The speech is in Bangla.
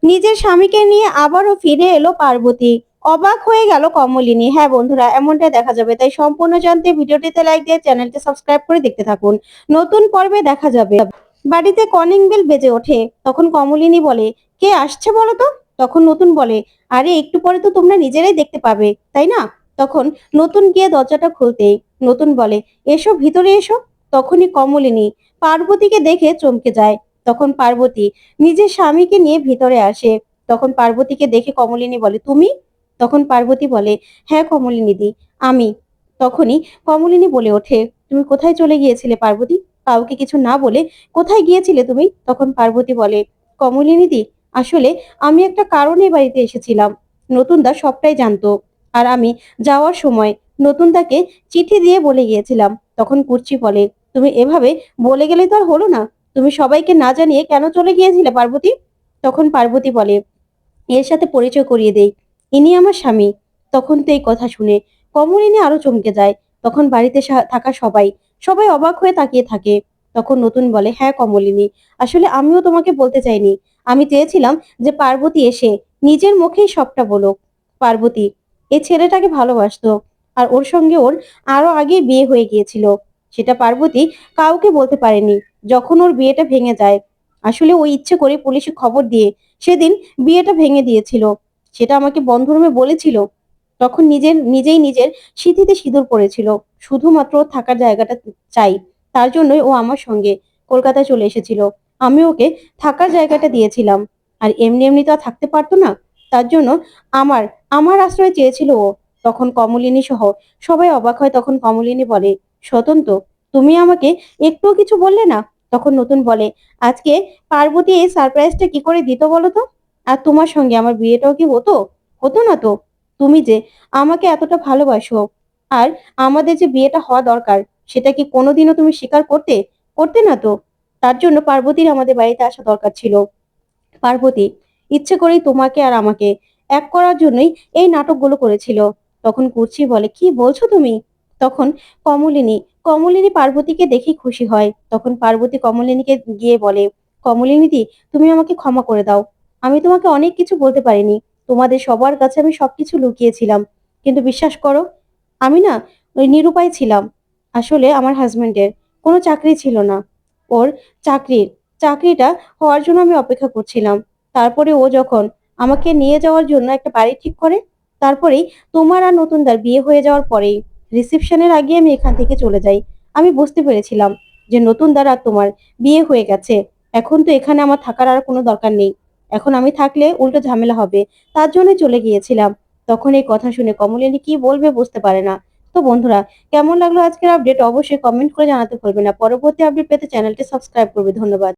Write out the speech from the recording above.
নিজের স্বামীকে নিয়ে আবারও ফিরে এলো পার্বতী। অবাক হয়ে গেল কমলিনী। হ্যাঁ বন্ধুরা, এমনটাই দেখা যাবে। তাই সম্পূর্ণ জানতে ভিডিওটিতে লাইক দিয়ে চ্যানেলটি সাবস্ক্রাইব করে দেখতে থাকুন। নতুন পর্বে দেখা যাবে বাড়িতে কলিং বেল বেজে ওঠে। তখন কমলিনী বলে, কে আসছে বলো তো? তখন নতুন বলে, আরে একটু পরে তো তোমরা নিজেরাই দেখতে পাবে, তাই না? তখন নতুন গিয়ে দরজাটা খুলতেই নতুন বলে, এসো ভিতরে এসো। তখনই কমলিনী পার্বতীকে দেখে চমকে যায়। তখন পার্বতী নিজের স্বামীকে নিয়ে ভিতরে আসে। তখন পার্বতীকে দেখে কমলিনী বলে, তুমি? তখন পার্বতী বলে, হ্যাঁ কমলিনী দি, আমি। তখনই কমলিনী বলে ওঠে, তুমি কোথায় চলে গিয়েছিলে পার্বতী? কাউকে কিছু না বলে কোথায় গিয়েছিলে তুমি? তখন পার্বতী বলে, কমলিনী দি, আসলে আমি একটা কারণে বাড়িতে এসেছিলাম। নতুন দা সবটাই জানতো। আর আমি যাওয়ার সময় নতুন দাকে চিঠি দিয়ে বলে গিয়েছিলাম। তখন কুর্চি বলে, তুমি এভাবে বলে গেলে তো আর হলো না। তুমি সবাইকে না জানিয়ে কেন চলে গিয়েছিলে পার্বতী? তখন পার্বতী বলে, এর সাথে পরিচয় করিয়ে দেই, ইনি আমার স্বামী। তখন তো এই কথা শুনে কমলিনী আরো চমকে যায়। তখন বাড়িতে থাকা সবাই সবাই অবাক হয়ে তাকিয়ে থাকে। তখন নতুন বলে, হ্যাঁ কমলিনী, আসলে আমিও তোমাকে বলতে চাইনি। আমি চেয়েছিলাম যে পার্বতী এসে নিজের মুখেই সবটা বলুক। পার্বতী এই ছেলেটাকে ভালোবাসতো, আর ওর সঙ্গে ওর আরো আগে বিয়ে হয়ে গিয়েছিল। সেটা পার্বতী কাউকে বলতে পারেনি। যখন ওর বিয়েটা ভেঙে যায়, আসলে ও ইচ্ছে করে পুলিশে খবর দিয়ে সেদিন বিয়েটা ভেঙে দিয়েছিল। সেটা আমাকে বন্ধ রুমে বলেছিল। তখন নিজেই নিজের সিঁথিতে সিঁদুর পড়েছিল। শুধুমাত্র ওর থাকার জায়গাটা চাই, তার জন্যই ও আমার সঙ্গে কলকাতায় চলে এসেছিল। আমি ওকে থাকার জায়গাটা দিয়েছিলাম। আর এমনি এমনি তো আর থাকতে পারতো না। তার জন্য আমার আমার আশ্রয় চেয়েছিল ও। তখন কমলিনী সহ সবাই অবাক হয়। তখন কমলিনী বলে, স্বতন্ত্র, তুমি আমাকে একটুও কিছু বললে না? তখন নতুন বলে, আজকে পার্বতী এই সারপ্রাইজটা কি করে দিত বলো তো? আর তোমার সঙ্গে আমার বিয়েটাও কি হতো? হতো না তো। তুমি যে আমাকে এতটা ভালোবাসো, আর আমাদের যে বিয়েটা হওয়া দরকার, সেটা কি কোনোদিনও তুমি স্বীকার করতে? করতে না তো। তার জন্য পার্বতীর আমাদের বাড়িতে আসা দরকার ছিল। পার্বতী ইচ্ছে করেই তোমাকে আর আমাকে এক করার জন্যই এই নাটকগুলো করেছিল। তখন কুর্চি বলে, কি বলছো তুমি? তখন কমলিনী কমলিনী পার্বতীকে দেখে খুশি হয়। তখন পার্বতী কমলিনীকে গিয়ে বলে, কমলিনী দি, তুমি আমাকে ক্ষমা করে দাও। আমি তোমাকে অনেক কিছু বলতে পারিনি। তোমাদের সবার কাছে আমি সবকিছু লুকিয়েছিলাম। কিন্তু বিশ্বাস করো, আমি না ওই নিরুপায় ছিলাম। আসলে আমার হাজবেন্ডের কোনো চাকরি ছিল না। ওর চাকরির চাকরিটা হওয়ার জন্য আমি অপেক্ষা করছিলাম। তারপরে ও যখন আমাকে নিয়ে যাওয়ার জন্য একটা বাড়ি ঠিক করে, তারপরেই তোমার আর নতুনদার বিয়ে হয়ে যাওয়ার পরেই রিসেপশনের আগে আমি এখান থেকে চলে যাই। আমি বুঝতে পেরেছিলাম যে নতুনদার আর তোমার বিয়ে হয়ে গেছে। এখন তো এখানে আমার থাকার আর কোনো দরকার নেই। এখন আমি থাকলে উল্টো ঝামেলা হবে। তার জন্য চলে গিয়েছিলাম। তখন এই কথা শুনে কমলিনী কি বলবে বুঝতে পারে না। তো বন্ধুরা, কেমন লাগলো আজকের আপডেট অবশ্যই কমেন্ট করে জানাতে ভুলবে না। পরবর্তী আপডেট পেতে চ্যানেলটি সাবস্ক্রাইব করবে। ধন্যবাদ।